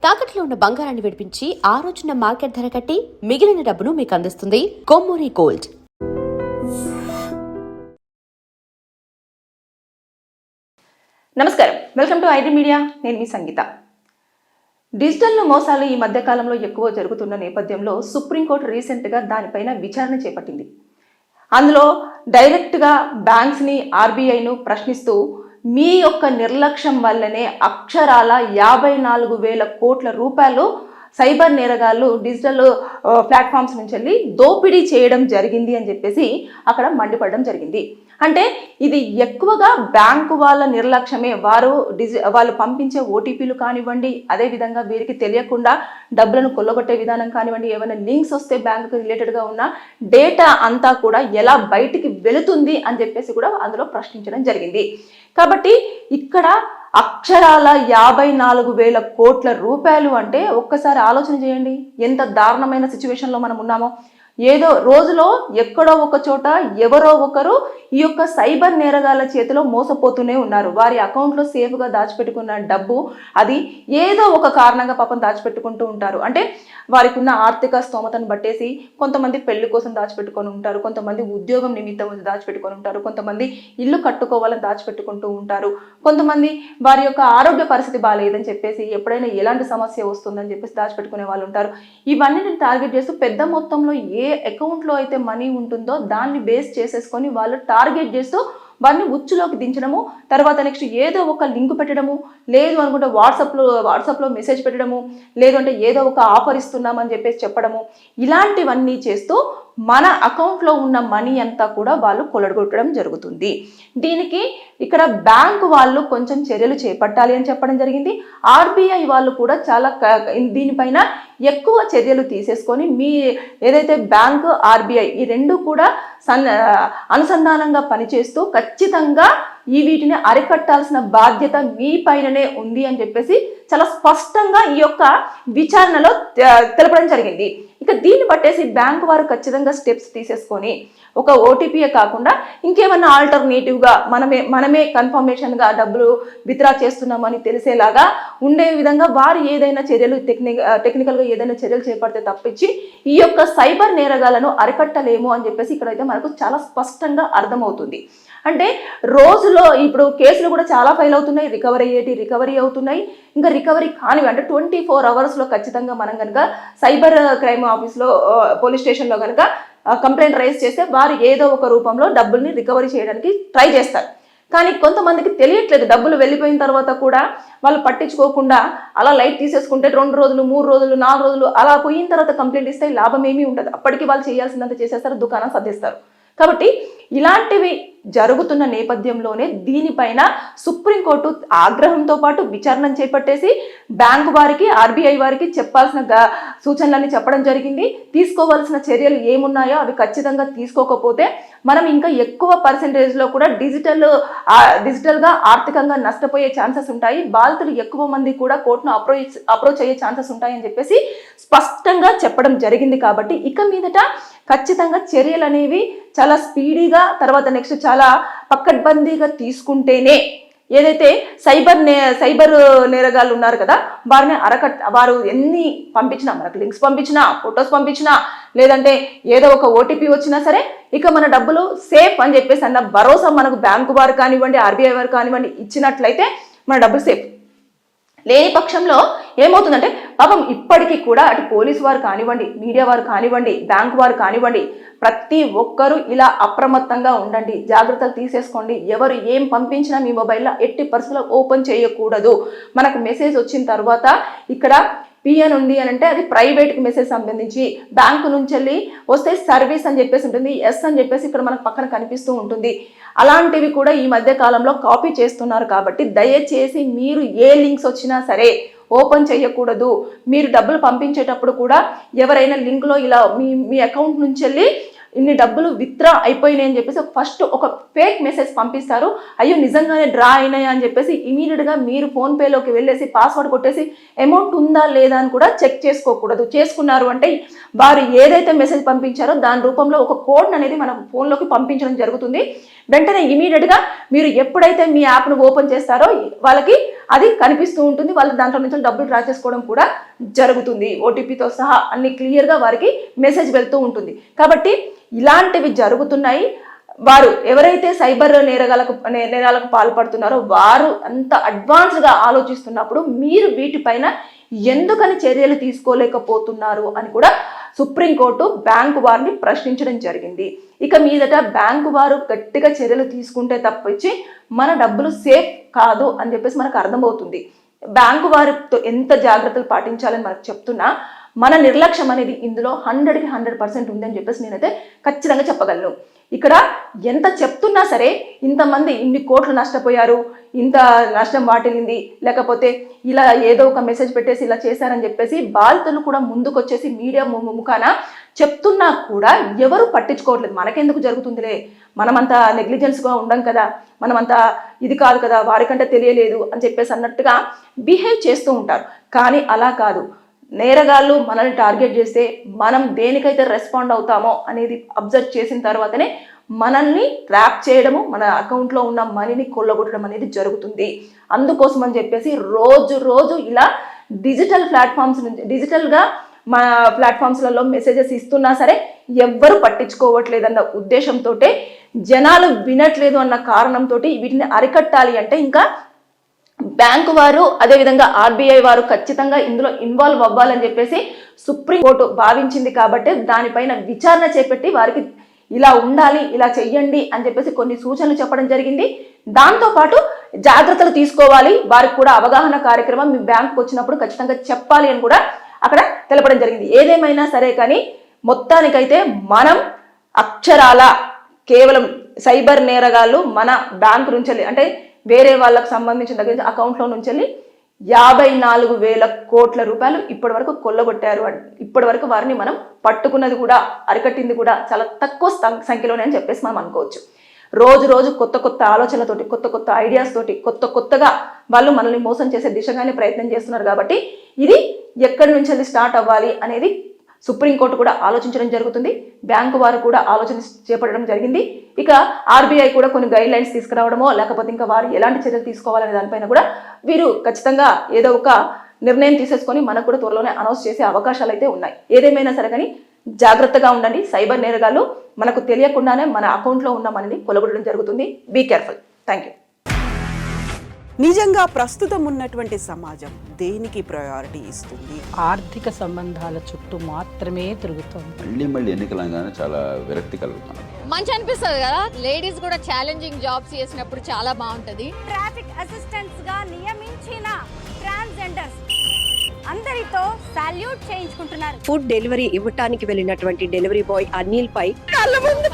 తాకట్లో ఉన్న బంగారాన్ని విడిపించి ఆ రోజున మార్కెట్ ధర కట్టి మిగిలిన డబ్బును మీకు అందిస్తుంది కొమ్మూరి గోల్డ్. నమస్కారం, వెల్కమ్ టు ఐడి మీడియా. నేను మీ సంగీత. డిజిటల్ మోసాలు ఈ మధ్య కాలంలో ఎక్కువ జరుగుతున్న నేపథ్యంలో సుప్రీంకోర్టు రీసెంట్గా దానిపైన విచారణ చేపట్టింది. అందులో డైరెక్ట్గా బ్యాంక్స్ని, ఆర్బీఐను ప్రశ్నిస్తూ మీ యొక్క నిర్లక్ష్యం వల్లనే అక్షరాల 54,000 కోట్ల రూపాయలు సైబర్ నేరగాళ్ళు డిజిటల్ ప్లాట్ఫామ్స్ నుంచి వెళ్ళి దోపిడీ చేయడం జరిగింది అని చెప్పేసి అక్కడ మండిపడడం జరిగింది. అంటే ఇది ఎక్కువగా బ్యాంకు వాళ్ళ నిర్లక్ష్యమే. వాళ్ళు పంపించే ఓటీపీలు కానివ్వండి, అదేవిధంగా వీరికి తెలియకుండా డబ్బులను కొల్లగొట్టే విధానం కానివ్వండి, ఏమైనా లింక్స్ వస్తే బ్యాంకుకి రిలేటెడ్గా ఉన్న డేటా అంతా కూడా ఎలా బయటికి వెళుతుంది అని చెప్పేసి కూడా అందులో ప్రశ్నించడం జరిగింది. కాబట్టి ఇక్కడ అక్షరాల 54,000 కోట్ల రూపాయలు అంటే ఒక్కసారి ఆలోచన చేయండి, ఎంత దారుణమైన సిచ్యువేషన్లో మనం ఉన్నామో. ఏదో రోజులో ఎక్కడో ఒక చోట ఎవరో ఒకరు ఈ యొక్క సైబర్ నేరగాళ్ళ చేతిలో మోసపోతూనే ఉన్నారు. వారి అకౌంట్లో సేఫ్గా దాచిపెట్టుకున్న డబ్బు అది ఏదో ఒక కారణంగా పాపం దాచిపెట్టుకుంటూ ఉంటారు. అంటే వారికి ఉన్న ఆర్థిక స్తోమతను బట్టేసి కొంతమంది పెళ్లి కోసం దాచిపెట్టుకొని ఉంటారు, కొంతమంది ఉద్యోగం నిమిత్తం దాచిపెట్టుకొని ఉంటారు, కొంతమంది ఇల్లు కట్టుకోవాలని దాచిపెట్టుకుంటూ ఉంటారు, కొంతమంది వారి యొక్క ఆరోగ్య పరిస్థితి బాగాలేదని చెప్పేసి ఎప్పుడైనా ఎలాంటి సమస్య వస్తుందని చెప్పేసి దాచిపెట్టుకునే వాళ్ళు ఉంటారు. ఇవన్నీ టార్గెట్ చేస్తూ పెద్ద మొత్తంలో ఏ అకౌంట్లో అయితే మనీ ఉంటుందో దాన్ని బేస్ చేసేసుకొని వాళ్ళు టార్గెట్ చేస్తూ వారిని ఉచ్చులోకి దించడము, తర్వాత నెక్స్ట్ ఏదో ఒక లింక్ పెట్టడము, లేదు అనుకుంటే వాట్సాప్లో మెసేజ్ పెట్టడము, లేదు అంటే ఏదో ఒక ఆఫర్ ఇస్తున్నామని చెప్పేసి చెప్పడము, ఇలాంటివన్నీ చేస్తూ మన అకౌంట్లో ఉన్న మనీ అంతా కూడా వాళ్ళు కొల్లగొట్టడం జరుగుతుంది. దీనికి ఇక్కడ బ్యాంకు వాళ్ళు కొంచెం చర్యలు చేపట్టాలి అని చెప్పడం జరిగింది. ఆర్బీఐ వాళ్ళు కూడా చాలా దీనిపైన ఎక్కువ చర్యలు తీసేసుకొని మీ ఏదైతే బ్యాంకు, ఆర్బీఐ ఈ రెండు కూడా అనుసంధానంగా పనిచేస్తూ ఖచ్చితంగా వీటిని అరికట్టాల్సిన బాధ్యత మీ పైననే ఉంది అని చెప్పేసి చాలా స్పష్టంగా ఈ యొక్క విచారణలో తెలపడం జరిగింది. ఇక దీన్ని బట్టేసి బ్యాంకు వారు ఖచ్చితంగా స్టెప్స్ తీసేసుకొని ఒక ఓటీపీయే కాకుండా ఇంకేమన్నా ఆల్టర్నేటివ్గా మనమే కన్ఫర్మేషన్గా డబ్బులు విత్డ్రా చేస్తున్నామని తెలిసేలాగా ఉండే విధంగా వారు ఏదైనా చర్యలు టెక్నికల్గా ఏదైనా చర్యలు చేపడితే తప్పించి ఈ యొక్క సైబర్ నేరగాలను అరికట్టలేము అని చెప్పేసి ఇక్కడైతే మనకు చాలా స్పష్టంగా అర్థమవుతుంది. అంటే రోజులో ఇప్పుడు కేసులు కూడా చాలా ఫైల్ అవుతున్నాయి, రికవరీ అవుతున్నాయి. ఇంకా రికవరీ కానివి అంటే 24 అవర్స్లో ఖచ్చితంగా మనం కనుక సైబర్ క్రైమ్ ఆఫీస్లో పోలీస్ స్టేషన్లో కనుక కంప్లైంట్ రైజ్ చేస్తే వారు ఏదో ఒక రూపంలో డబ్బుల్ని రికవరీ చేయడానికి ట్రై చేస్తారు. కానీ కొంతమందికి తెలియట్లేదు, డబ్బులు వెళ్ళిపోయిన తర్వాత కూడా వాళ్ళు పట్టించుకోకుండా అలా లైట్ తీసేసుకుంటే 2 రోజులు, 3 రోజులు, 4 రోజులు అలా పోయిన తర్వాత కంప్లైంట్ ఇస్తే లాభం ఏమీ ఉండదు. అప్పటికి వాళ్ళు చేయాల్సినంత చేసేస్తారు, దుకాణం సర్దిస్తారు. కాబట్టి ఇలాంటివి జరుగుతున్న నేపథ్యంలోనే దీనిపైన సుప్రీంకోర్టు ఆగ్రహంతో పాటు విచారణ చేపట్టేసి బ్యాంకు వారికి, ఆర్బీఐ వారికి చెప్పాల్సిన సూచనలన్నీ చెప్పడం జరిగింది. తీసుకోవాల్సిన చర్యలు ఏమున్నాయో అవి ఖచ్చితంగా తీసుకోకపోతే మనం ఇంకా ఎక్కువ పర్సెంటేజ్లో కూడా డిజిటల్గా ఆర్థికంగా నష్టపోయే ఛాన్సెస్ ఉంటాయి. బాధితులు ఎక్కువ మంది కూడా కోర్టును అప్రోచ్ అయ్యే ఛాన్సెస్ ఉంటాయని చెప్పేసి స్పష్టంగా చెప్పడం జరిగింది. కాబట్టి ఇక మీదట ఖచ్చితంగా చర్యలు అనేవి చాలా స్పీడీగా, తర్వాత నెక్స్ట్ చాలా పక్కడ్బందీగా తీసుకుంటేనే ఏదైతే సైబర్ నేరగాళ్ళు ఉన్నారు కదా వారు ఎన్ని పంపించినా, మనకు లింక్స్ పంపించినా, ఫొటోస్ పంపించినా, లేదంటే ఏదో ఒక ఓటీపీ వచ్చినా సరే ఇక మన డబ్బులు సేఫ్ అని చెప్పేసి అన్న భరోసా మనకు బ్యాంకు వారు కానివ్వండి, ఆర్బీఐ వారు కానివ్వండి ఇచ్చినట్లయితే మన డబ్బులు సేఫ్. లేని పక్షంలో ఏమవుతుందంటే పాపం ఇప్పటికీ కూడా అటు పోలీసు వారు కానివ్వండి, మీడియా వారు కానివ్వండి, బ్యాంకు వారు కానివ్వండి, ప్రతి ఒక్కరూ ఇలా అప్రమత్తంగా ఉండండి, జాగ్రత్తలు తీసేసుకోండి. ఎవరు ఏం పంపించినా మీ మొబైల్లో ఎట్టి పరిస్థితుల్లో ఓపెన్ చేయకూడదు. మనకు మెసేజ్ వచ్చిన తర్వాత ఇక్కడ పిఎన్ ఉంది అని అంటే అది ప్రైవేట్కి మెసేజ్ సంబంధించి, బ్యాంకు నుంచి వెళ్ళి వస్తే సర్వీస్ అని చెప్పేసి ఉంటుంది, ఎస్ అని చెప్పేసి ఇక్కడ మనకు పక్కన కనిపిస్తూ ఉంటుంది. అలాంటివి కూడా ఈ మధ్య కాలంలో కాపీ చేస్తున్నారు. కాబట్టి దయచేసి మీరు ఏ లింక్స్ వచ్చినా సరే ఓపెన్ చేయకూడదు. మీరు డబ్బులు పంపించేటప్పుడు కూడా ఎవరైనా లింక్లో ఇలా మీ అకౌంట్ నుంచి వెళ్ళి ఇన్ని డబ్బులు విత్డ్రా అయిపోయినాయి అని చెప్పేసి ఫస్ట్ ఒక ఫేక్ మెసేజ్ పంపిస్తారు. అయ్యో నిజంగానే డ్రా అయినాయా అని చెప్పేసి ఇమీడియట్గా మీరు ఫోన్పేలోకి వెళ్ళేసి పాస్వర్డ్ కొట్టేసి అమౌంట్ ఉందా లేదా అని కూడా చెక్ చేసుకోకూడదు. చేసుకున్నారు అంటే వారు ఏదైతే మెసేజ్ పంపించారో దాని రూపంలో ఒక కోడ్ అనేది మన ఫోన్లోకి పంపించడం జరుగుతుంది. వెంటనే ఇమీడియట్గా మీరు ఎప్పుడైతే మీ యాప్ను ఓపెన్ చేస్తారో వాళ్ళకి అది కనిపిస్తూ ఉంటుంది. వాళ్ళు దాంట్లో నుంచి డబ్బులు డ్రా చేసుకోవడం కూడా జరుగుతుంది. ఓటీపీతో సహా అన్ని క్లియర్గా వారికి మెసేజ్ వెళ్తూ ఉంటుంది. కాబట్టి ఇలాంటివి జరుగుతున్నాయి. వారు ఎవరైతే సైబర్ నేరాలకు పాల్పడుతున్నారో వారు అంత అడ్వాన్స్గా ఆలోచిస్తున్నప్పుడు మీరు వీటిపైన ఎందుకని చర్యలు తీసుకోలేకపోతున్నారు అని కూడా సుప్రీంకోర్టు బ్యాంకు వారిని ప్రశ్నించడం జరిగింది. ఇక మీదట బ్యాంకు వారు గట్టిగా చర్యలు తీసుకుంటే తప్పించి మన డబ్బులు సేఫ్ కాదు అని చెప్పేసి మనకు అర్థమవుతుంది. బ్యాంకు వారితో ఎంత జాగ్రత్తలు పాటించాలని మనకు చెప్తున్నా మన నిర్లక్ష్యం అనేది ఇందులో 100కి 100% ఉందని చెప్పేసి నేనైతే ఖచ్చితంగా చెప్పగలను. ఇక్కడ ఎంత చెప్తున్నా సరే ఇంతమంది ఇన్ని కోట్లు నష్టపోయారు, ఇంత నష్టం వాటిల్లింది, లేకపోతే ఇలా ఏదో ఒక మెసేజ్ పెట్టేసి ఇలా చేశారని చెప్పేసి బాధితులు కూడా ముందుకొచ్చేసి మీడియా ముఖాన చెప్తున్నా కూడా ఎవరు పట్టించుకోవట్లేదు. మనకెందుకు జరుగుతుందిలే, మనమంతా నెగ్లిజెన్స్గా ఉండం కదా, మనమంతా ఇది కాదు కదా, వారికంటే తెలియలేదు అని చెప్పేసి అన్నట్టుగా బిహేవ్ చేస్తూ ఉంటారు. కానీ అలా కాదు. నేరగాళ్ళు మనల్ని టార్గెట్ చేస్తే మనం దేనికైతే రెస్పాండ్ అవుతామో అనేది అబ్జర్వ్ చేసిన తర్వాతనే మనల్ని ట్రాప్ చేయడము, మన అకౌంట్లో ఉన్న మనీని కొల్లగొట్టడం అనేది జరుగుతుంది. అందుకోసం అని చెప్పేసి రోజు ఇలా డిజిటల్ ప్లాట్ఫామ్స్ నుంచి డిజిటల్గా మన ప్లాట్ఫామ్స్లలో మెసేజెస్ ఇస్తున్నా సరే ఎవ్వరు పట్టించుకోవట్లేదన్న ఉద్దేశంతో, జనాలు వినట్లేదు అన్న కారణంతో వీటిని అరికట్టాలి అంటే ఇంకా బ్యాంకు వారు అదేవిధంగా ఆర్బీఐ వారు ఖచ్చితంగా ఇందులో ఇన్వాల్వ్ అవ్వాలని చెప్పేసి సుప్రీంకోర్టు భావించింది. కాబట్టి దానిపైన విచారణ చేపట్టి వారికి ఇలా ఉండాలి, ఇలా చెయ్యండి అని చెప్పేసి కొన్ని సూచనలు చెప్పడం జరిగింది. దాంతోపాటు జాగ్రత్తలు తీసుకోవాలి, వారికి కూడా అవగాహన కార్యక్రమం మీ బ్యాంకుకు వచ్చినప్పుడు ఖచ్చితంగా చెప్పాలి అని కూడా అక్కడ తెలపడం జరిగింది. ఏదేమైనా సరే కానీ మొత్తానికైతే మనం అక్షరాల కేవలం సైబర్ నేరగాళ్ళు మన బ్యాంకు నుంచి అంటే వేరే వాళ్ళకు సంబంధించిన దగ్గర అకౌంట్లో నుంచి 54,000 కోట్ల రూపాయలు ఇప్పటి వరకు కొల్లగొట్టారు. ఇప్పటి వరకు వారిని మనం పట్టుకున్నది కూడా అరికట్టింది కూడా చాలా తక్కువ సంఖ్యలోనే అని చెప్పేసి మనం అనుకోవచ్చు. రోజు కొత్త ఆలోచనలతోటి, కొత్త ఐడియాస్ తోటి, కొత్తగా వాళ్ళు మనల్ని మోసం చేసే దిశగానే ప్రయత్నం చేస్తున్నారు. కాబట్టి ఇది ఎక్కడి నుంచి స్టార్ట్ అవ్వాలి అనేది సుప్రీంకోర్టు కూడా ఆలోచించడం జరుగుతుంది. బ్యాంకు వారు కూడా ఆలోచన చేపట్టడం జరిగింది. ఇక ఆర్బీఐ కూడా కొన్ని గైడ్ లైన్స్ తీసుకురావడమో లేకపోతే ఇంకా వారు ఎలాంటి చర్యలు తీసుకోవాలనే దానిపైన కూడా వీరు ఖచ్చితంగా ఏదో ఒక నిర్ణయం తీసేసుకొని మనకు కూడా త్వరలోనే అనౌన్స్ చేసే అవకాశాలు అయితే ఉన్నాయి. ఏదేమైనా సరే కానీ జాగ్రత్తగా ఉండండి. సైబర్ నేరగాళ్ళు మనకు తెలియకుండానే మన అకౌంట్లో ఉన్న మనని కొలగొట్టడం జరుగుతుంది. Be careful. Thank you. నిజంగా ప్రస్తుతం ఉన్నటువంటి సమాజం దేనికి ప్రయారిటీ ఇస్తుంది? ఆర్థిక సంబంధాల చుట్టూ మాత్రమే తిరుగుతుంది. మళ్ళీ ఎన్నికలంగానే చాలా విరక్తి కలుగుతాను. మంచి అనిపిస్తుంది కదా, లేడీస్ కూడా ఛాలెంజింగ్ జాబ్స్ చేసినప్పుడు చాలా బాగుంటది. ట్రాఫిక్ అసిస్టెంట్స్ గా నియమించిన ట్రాన్స్జెండర్స్ అందరితో సాల్యూట్ చేయించుకుంటున్నారు. ఫుడ్ డెలివరీ ఇవ్వటానికి వెళ్ళినటువంటి డెలివరీ బాయ్ అనిల్ పై కళ్ళ ముందు